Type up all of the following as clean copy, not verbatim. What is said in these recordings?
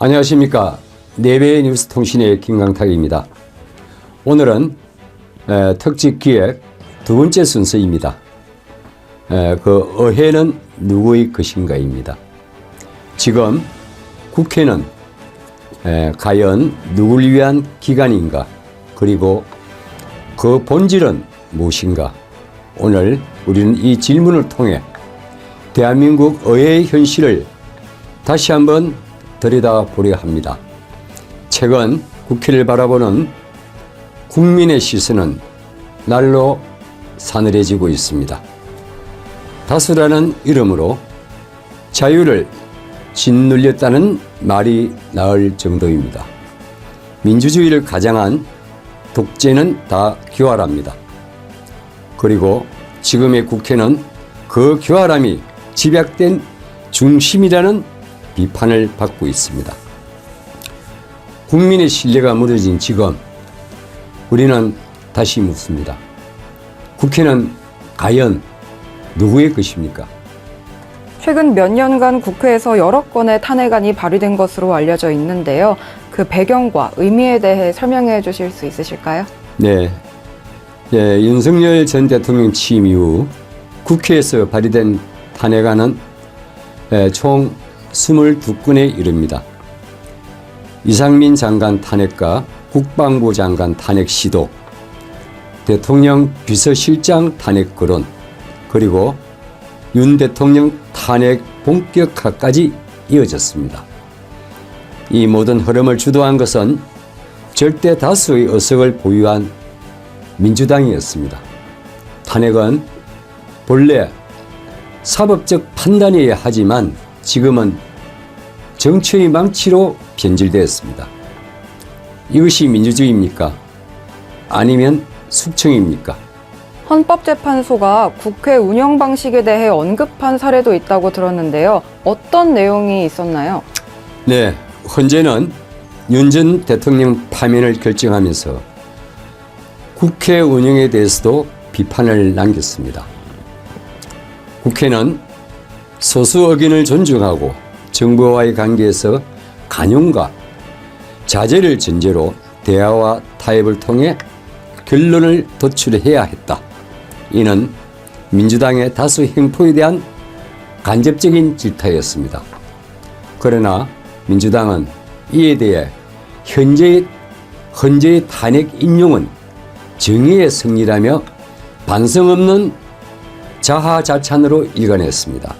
안녕하십니까. 네배 뉴스 통신의 김강탁입니다. 오늘은 특집 기획 두 번째 순서입니다. 그 의회는 누구의 것인가입니다. 지금 국회는 과연 누구를 위한 기관인가, 그리고 그 본질은 무엇인가. 오늘 우리는 이 질문을 통해 대한민국 의회의 현실을 다시 한번 들여다보려 합니다. 최근 국회를 바라보는 국민의 시선은 날로 사늘해지고 있습니다. 다수라는 이름으로 자유를 짓눌렸다는 말이 나올 정도입니다. 민주주의를 가장한 독재는 다 교활합니다. 그리고 지금의 국회는 그 교활함이 집약된 중심이라는 비판을 받고 있습니다. 국민의 신뢰가 무너진 지금 우리는 다시 묻습니다. 국회는 과연 누구의 것입니까? 최근 몇 년간 국회에서 여러 건의 탄핵안이 발의된 것으로 알려져 있는데요. 그 배경과 의미에 대해 설명해 주실 수 있으실까요? 네. 윤석열 전 대통령 취임 이후 국회에서 발의된 탄핵안은 총 22건에 이릅니다. 이상민 장관 탄핵과 국방부 장관 탄핵 시도, 대통령 비서실장 탄핵 거론, 그리고 윤 대통령 탄핵 본격화까지 이어졌습니다. 이 모든 흐름을 주도한 것은 절대 다수의 의석을 보유한 민주당이었습니다. 탄핵은 본래 사법적 판단이어야 하지만 지금은 정치의 망치로 변질되었습니다. 이것이 민주주의입니까? 아니면 숙청입니까? 헌법재판소가 국회 운영 방식에 대해 언급한 사례도 있다고 들었는데요. 어떤 내용이 있었나요? 네, 헌재는 윤 전 대통령 파면을 결정하면서 국회 운영에 대해서도 비판을 남겼습니다. 국회는 소수 의견을 존중하고 정부와의 관계에서 관용과 자제를 전제로 대화와 타협을 통해 결론을 도출해야 했다. 이는 민주당의 다수 행포에 대한 간접적인 질타였습니다. 그러나 민주당은 이에 대해 현재의 탄핵 인용은 정의의 승리라며 반성 없는 자하자찬으로 일관했습니다.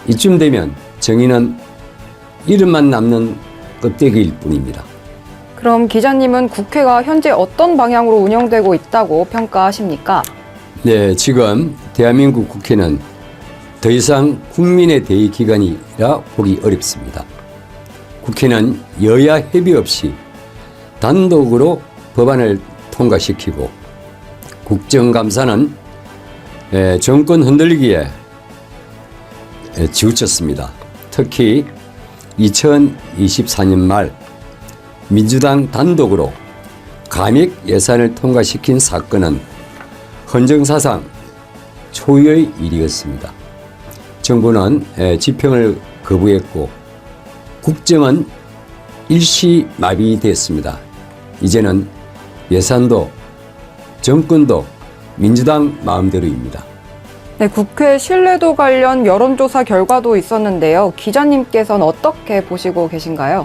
이쯤 되면 정의는 이름만 남는 껍데기일 뿐입니다. 그럼 기자님은 국회가 현재 어떤 방향으로 운영되고 있다고 평가하십니까? 네, 지금 대한민국 국회는 더 이상 국민의 대의 기관이라 보기 어렵습니다. 국회는 여야 협의 없이 단독으로 법안을 통과시키고, 국정감사는 정권 흔들기에 치우쳤습니다. 특히 2024년 말 민주당 단독으로 감액 예산을 통과시킨 사건은 헌정사상 초유의 일이었습니다. 정부는 집행을 거부했고 국정은 일시마비됐습니다. 이제는 예산도 정권도 민주당 마음대로입니다. 네, 국회 신뢰도 관련 여론조사 결과도 있었는데요. 기자님께서는 어떻게 보시고 계신가요?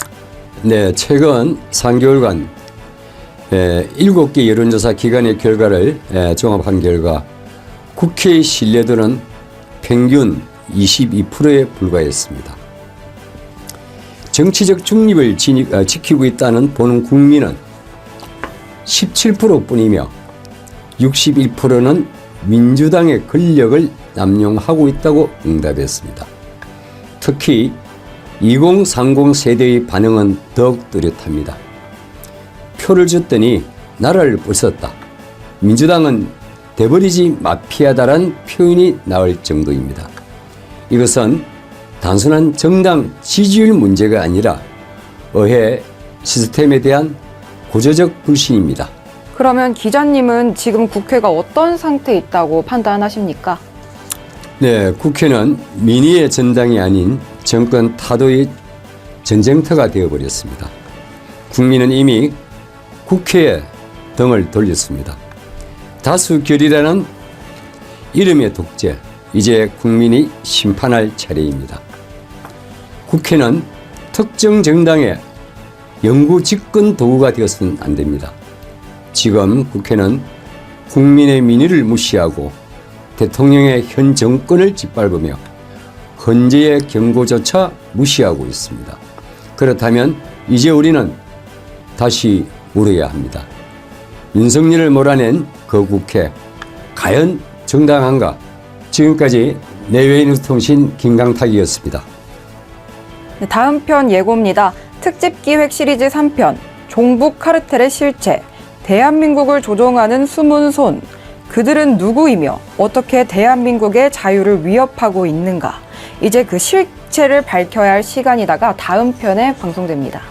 네, 최근 3개월간 7개 여론조사 기관의 결과를 종합한 결과 국회의 신뢰도는 평균 22%에 불과했습니다. 정치적 중립을 지키고 있다는 보는 국민은 17%뿐이며 61%는 민주당의 권력을 남용하고 있다고 응답했습니다. 특히 2030 세대의 반응은 더욱 뚜렷합니다. 표를 줬더니 나라를 부쉈다. 민주당은 대버리지 마피아다라는 표현이 나올 정도입니다. 이것은 단순한 정당 지지율 문제가 아니라 의회 시스템에 대한 구조적 불신입니다. 그러면 기자님은 지금 국회가 어떤 상태에 있다고 판단하십니까? 네, 국회는 민의의 전당이 아닌 정권 타도의 전쟁터가 되어버렸습니다. 국민은 이미 국회에 등을 돌렸습니다. 다수결이라는 이름의 독재, 이제 국민이 심판할 차례입니다. 국회는 특정 정당의 영구 집권 도구가 되어서는 안 됩니다. 지금 국회는 국민의 민의를 무시하고 대통령의 현 정권을 짓밟으며 헌재의 경고조차 무시하고 있습니다. 그렇다면 이제 우리는 다시 물어야 합니다. 윤석열을 몰아낸 그 국회 과연 정당한가? 지금까지 내외뉴스통신 김강탁이었습니다. 네, 다음 편 예고입니다. 특집기획 시리즈 3편 종북 카르텔의 실체, 대한민국을 조종하는 숨은 손, 그들은 누구이며 어떻게 대한민국의 자유를 위협하고 있는가. 이제 그 실체를 밝혀야 할 시간이다가 다음 편에 방송됩니다.